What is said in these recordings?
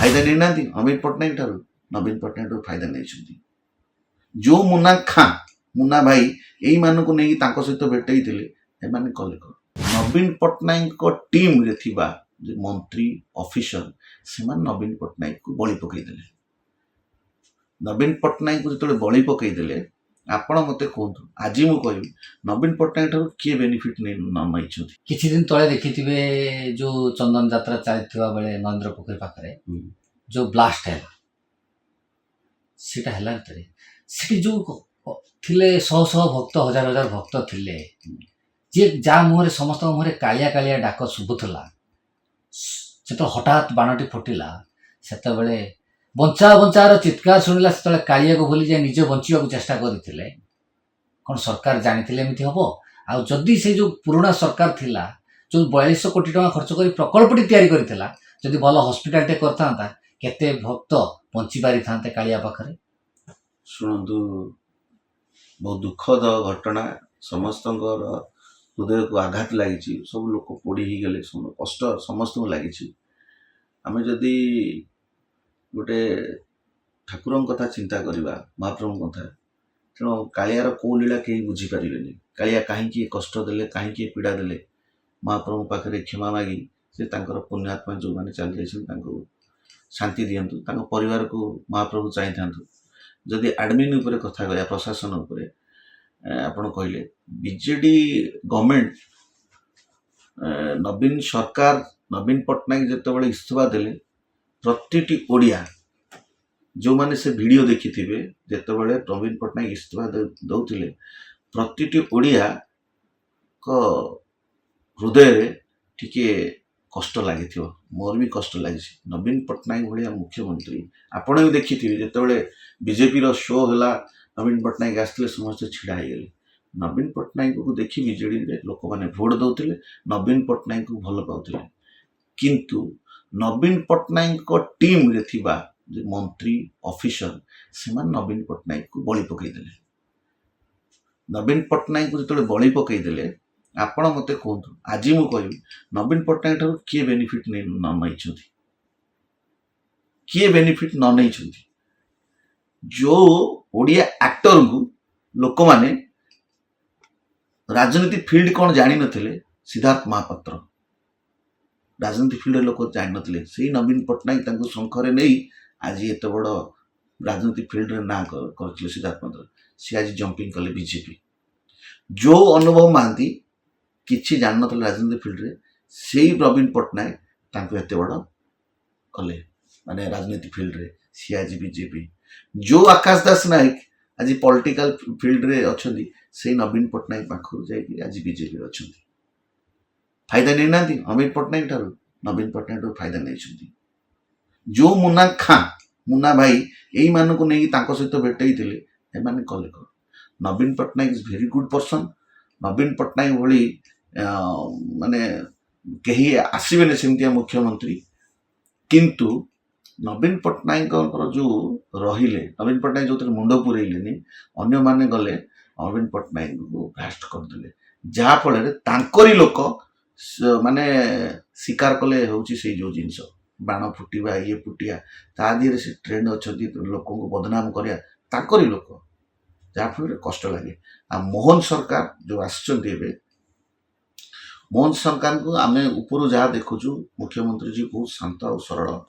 फायदा नहीं ना अमित पट्टनायक ठारू नवीन पट्टनायक फायदा नहीं जो मुन्ना खां मुन्ना भाई यही मान को नहीं सहित भेटई कले नवीन पट्टनायक टीम रे थिबा जे मंत्री ऑफिसर से नवीन पट्टनायक को बलि पकईदे नवीन पट्टनायक को जो बलि पकईदे आपण मते कहतु आज मु कहबी नवीन पट्टनायक ठारू किए बेनिफिट नहीं किछि दिन तले देखिथिबे जो चंदन यात्रा चलथिबा बेले नरेंद्र पोखरी पाखरे जो ब्लास्ट है सेटा हला तरे सेठी जो थिले सौ सौ भक्त हजार हजार भक्त थिले जे जा मुहरे समस्त मुहरे कालिया कालिया डाक शुभुथला से तो हठात बाणटी फुटिला सेते बेले बंचा बंचार चित्कार शुणिला से कालिया को भूली जाए निजे बंचा चेष्टा करते कौन सरकार जानी एमती हम आदि से जो पुराना सरकार थिला जो 4200 कोटी टका खर्च कर प्रकल्पटी तैयारी करथिला जदि भल हॉस्पिटल टे करता केते भक्त बंची पारि थांते कालिया पाखरे शुणु बहुत दुखद घटना समस्त हृदय को आघात लगी सब लोग पोड़ी ही गले कष्ट समस्त को लगी आम जदि गोटे ठाकुर कथा चिंता करवा महाप्रभु कथा तेणु कालियार कौ लीला कहीं बुझीपारे कालिया कहीं कष्ट देले कहीं पीड़ा देले महाप्रभु पाखे क्षमा मागी से पुण्यात्मा जो मैंने चली जाइए शांति दिंतु परिवार को महाप्रभु चाहिए था जदि एडमिन उपर कथा कह प्रशासन उपर आपण कहले बीजेडी गवर्नमेंट नवीन सरकार नवीन पट्टनायक जिते इस्तीफा देले प्रति ओडिया जो माने से वीडियो देखी थे जिते नवीन पट्टनायक इस्तीफा दौले प्रति ओडिया को हृदय टिके कष्ट लगी मोर भी कष्ट लगी नवीन पट्टनायक भाया मुख्यमंत्री आपण भी देखी थे जिते बीजेपी शो है नवीन पट्टनायक आसते समस्त छिड़ा हो गले नवीन पट्टनायक को देखी बीजेडी लोक मैंने भोट दौले नवीन पट्टनायक को भल पाते किंतु नवीन पट्टनायक टीम रे थिबा जे मंत्री ऑफिसर से नवीन पट्टनायक को बलि पकईदे नवीन पट्टनायक को जो बलि पकईदे आपण मते कहतु आज मु कहबी नवीन पट्टनायक ठारू किए बेनिफिट नहीं किए बेनिफिट नहीं जो ओडिया एक्टर को लोक माने राजनीति फील्ड कौन जानी नथिले सिद्धार्थ महापात्र राजनीति फील्ड लोक जानी नथिले से नवीन पट्टनायक शंखरे नहीं आज एत बड़ राजनीति फील्ड ना कर सिद्धार्थ महापात्र सी आज जंपिंग कले बीजेपी जो अनुभव महांती किसी जान नथिले राजनीति फील्ड रे से नवीन पट्टनायक एत बड़ कले माने राजनीति फील्ड रे सी आज बीजेपी जो आकाश दास नायक आज पॉलिटिकल फील्ड रे अच्छी से नवीन पट्टनायक पाखु जाइए आज बीजेपी अच्छा फायदा नहीं ना अमित पट्टनायक ठारू नवीन पट्टनायक फायदा नहीं जो मुन्ना खां मुन्ना भाई यही मान को नहीं सहित भेटई कले Naveen Patnaik is very good person Naveen Patnaik भली माने कहीं आसबे सेमतिया मुख्यमंत्री किंतु नवीन पट्टनायक जो रहिले नवीन पट्टनायक जो मुंड पुरेले अन्य माने गले नवीन पट्टनायक को ब्लास्ट करदे जहाँफल लोक माने शिकार कले हूँ से जो जिनस बाण फुटा ये फुटिया ता दिहरे से ट्रेंड अच्छा लोक को बदनाम करा लोक जहाँफल कष्ट लगे आ मोहन सरकार जो आसवे मोहन सरकार को आम ऊपर जहाँ देखुचु मुख्यमंत्री जी बहुत शांत और सरल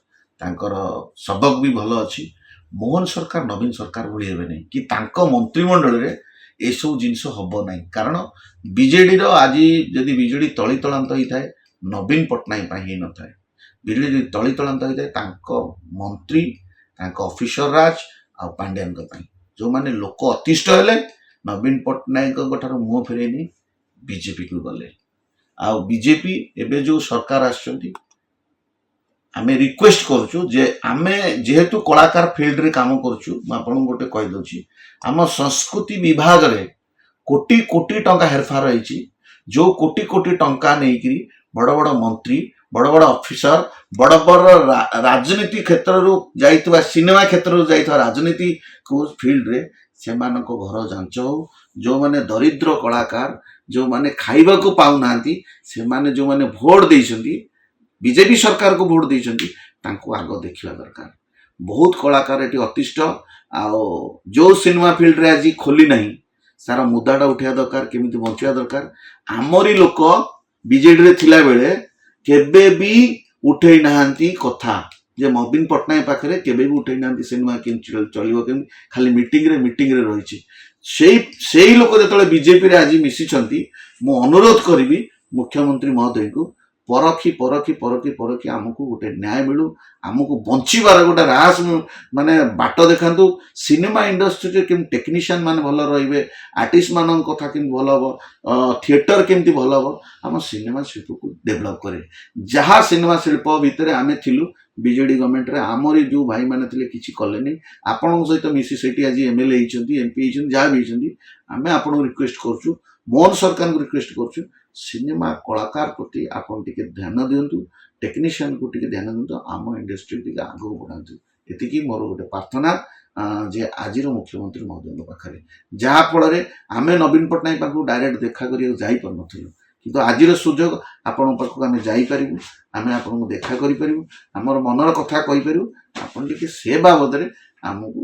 तांकर सबक भी भल अच्छी मोहन सरकार नवीन सरकार भली हेबे नहीं कि तांको मंत्रिमंडल रे ए सब जिनस हब नहीं कारण बीजेडी आज जदि बीजेडी तली तलांत होता है नवीन पट्टनायक ही न था बीजेडी तली तलांत होता है मंत्री ऑफिसर राज आ पांड्यान जो माने लोक अतिष्ठ हेले नवीन पट्टनायक मुह फेरेनी बीजेपी को गले आ बीजेपी एबे जो सरकार आछंती आमे रिक्वेस्ट करूँ जे आमे जेहेतु कलाकार फील्ड रे काम करूँ आपन गोटे कह दूची आम संस्कृति विभाग रे कोटी कोटी टंका हेरफार रही जो कोटी कोटी टंका नहीं बड़ बड़ मंत्री बड़ बड़ ऑफिसर बड़ बड़ राजनीति क्षेत्र रू जाइतबा सिनेमा क्षेत्र रू जाइतबा राजनीति को फील्ड रे से मानको घर जांच हो जो माने दरिद्र कलाकार जो माने खाइबा को पाउ नांती से माने जो माने वोट देइछंती बीजेपी सरकार को वोट देइछंती ତାଙ୍କୁ ଆଗ ଦେଖିବା ଦରକାର। ବହୁତ କଳାକାର ଏଠି ଅତିଷ୍ଠ, ଆଉ ଯେଉଁ ସିନେମା ଫିଲ୍ଡରେ ଆଜି ଖୋଲି ନାହିଁ ତାର ମୁଦାଟା ଉଠିବା ଦରକାର, କେମିତି ବଞ୍ଚିବା ଦରକାର। ଆମରି ଲୋକ ବିଜେଡିରେ ଥିଲାବେଳେ କେବେ ବି ଉଠେଇ ନାହାନ୍ତି କଥା, ଯେ ନବୀନ ପଟ୍ଟନାୟକ ପାଖରେ କେବେ ବି ଉଠେଇ ନାହାନ୍ତି ସିନେମା କେମିତି ଚଳିବ, କେମିତି, ଖାଲି ମିଟିଂରେ ରହିଛି। ସେଇ ଲୋକ ଯେତେବେଳେ ବିଜେପିରେ ଆଜି ମିଶିଛନ୍ତି, ମୁଁ ଅନୁରୋଧ କରିବି ମୁଖ୍ୟମନ୍ତ୍ରୀ ମହୋଦୟଙ୍କୁ ପରଖି ଆମକୁ ଗୋଟେ ନ୍ୟାୟ ମିଳୁ, ଆମକୁ ବଞ୍ଚିବାର ଗୋଟେ ରାହାସ ମାନେ ବାଟ ଦେଖାନ୍ତୁ। ସିନେମା ଇଣ୍ଡଷ୍ଟ୍ରିରେ କେମିତି ଟେକ୍ନିସିଆନ ମାନେ ଭଲ ରହିବେ, ଆର୍ଟିଷ୍ଟ ମାନଙ୍କ କଥା କେମିତି ଭଲ ହବ, ଥିଏଟର କେମିତି ଭଲ ହବ, ଆମ ସିନେମା ଶିଳ୍ପକୁ ଡେଭଲପ କରେ। ଯାହା ସିନେମା ଶିଳ୍ପ ଭିତରେ ଆମେ ଥିଲୁ ବିଜେଡି ଗଭର୍ଣ୍ଣମେଣ୍ଟରେ, ଆମରି ଯେଉଁ ଭାଇମାନେ ଥିଲେ କିଛି କଲେନି। ଆପଣଙ୍କ ସହିତ ମିଶି ସେଠି ଆଜି ଏମଏଲଏ ହେଇଛନ୍ତି, ଏମପି ହେଇଛନ୍ତି, ଯାହା ବି ହେଇଛନ୍ତି, ଆମେ ଆପଣଙ୍କୁ ରିକ୍ୱେଷ୍ଟ କରୁଛୁ, ମୋହନ ସରକାରଙ୍କୁ ରିକ୍ୱେଷ୍ଟ କରୁଛୁ, ସିନେମା କଳାକାର ପ୍ରତି ଆପଣ ଟିକେ ଧ୍ୟାନ ଦିଅନ୍ତୁ, ଟେକ୍ନିସିଆନକୁ ଟିକେ ଧ୍ୟାନ ଦିଅନ୍ତୁ, ଆମ ଇଣ୍ଡଷ୍ଟ୍ରି ଟିକେ ଆଗକୁ ବଢ଼ାନ୍ତୁ। ଏତିକି ମୋର ଗୋଟେ ପ୍ରାର୍ଥନା ଯେ ଆଜିର ମୁଖ୍ୟମନ୍ତ୍ରୀ ମହୋଦୟଙ୍କ ପାଖରେ, ଯାହାଫଳରେ ଆମେ ନବୀନ ପଟ୍ଟନାୟକ ପାଖକୁ ଡାଇରେକ୍ଟ ଦେଖା କରିବାକୁ ଯାଇପାରୁନଥିଲୁ, କିନ୍ତୁ ଆଜିର ସୁଯୋଗ ଆପଣଙ୍କ ପାଖକୁ ଆମେ ଯାଇପାରିବୁ, ଆମେ ଆପଣଙ୍କୁ ଦେଖା କରିପାରିବୁ, ଆମର ମନର କଥା କହିପାରିବୁ। ଆପଣ ଟିକେ ସେ ବାବଦରେ ଆମକୁ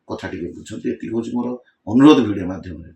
କଥା ଟିକେ ବୁଝନ୍ତୁ। ଏତିକି ହେଉଛି ମୋର ଅନୁରୋଧ ଭିଡ଼ିଓ ମାଧ୍ୟମରେ।